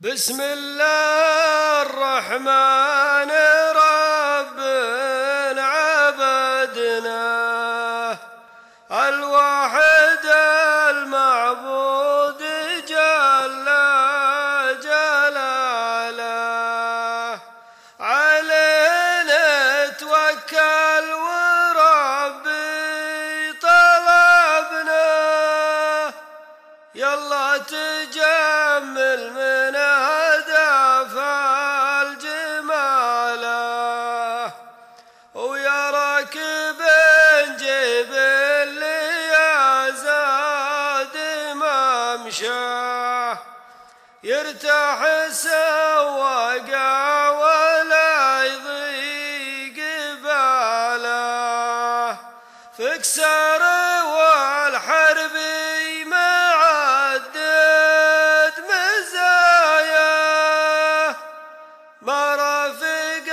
بسم الله الرحمن ربنا عبدناه الواحد المعبود جل جلاله علينا توكل وربي طلبنا يلا تجمل من هدف الجماله ويا راكب جيب اللي يزاد ممشاه يرتاح سواقه ولا يضيق باله فكسر والحرب معدد مزاياه ما رافق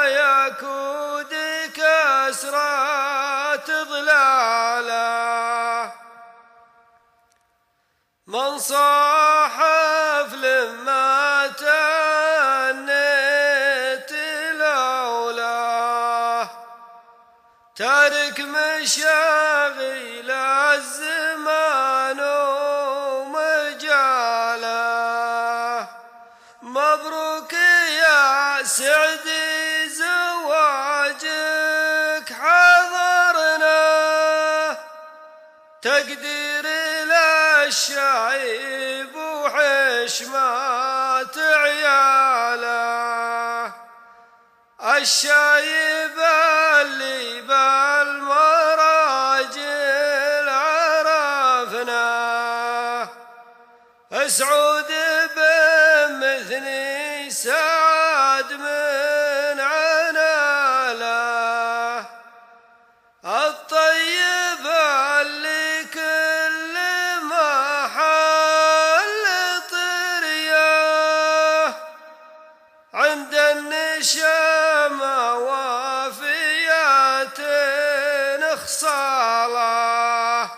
يكود كسرات ضلاله من صاحف لما تنيت لولاه تارك مشاغل الزمان ومجاله مبروك يا سعدي زواجك حضرنا تقدير للشعيب وحشمات عياله الشايب اللي بالمراجل عرفناه اسعود بمثني سعد من عناله الطيب اللي كل محل طرياه عند النشامة وافيات خصاله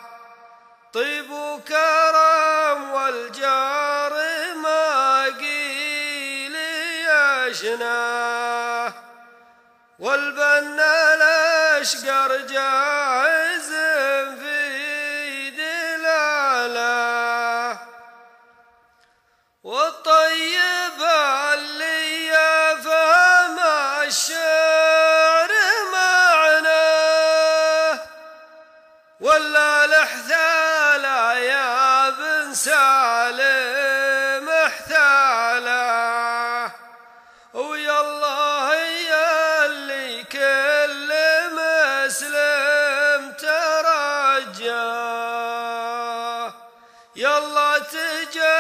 طيب وكرم والجار ما قيل يشناه والبنا الاشقر جاهز في دلاله والطيب اللي يفهم الشعر معناه ولا الحثالة يا بن سالم احثاله ويا الله يا اللي كل مسلم ترجاه يلا تجاه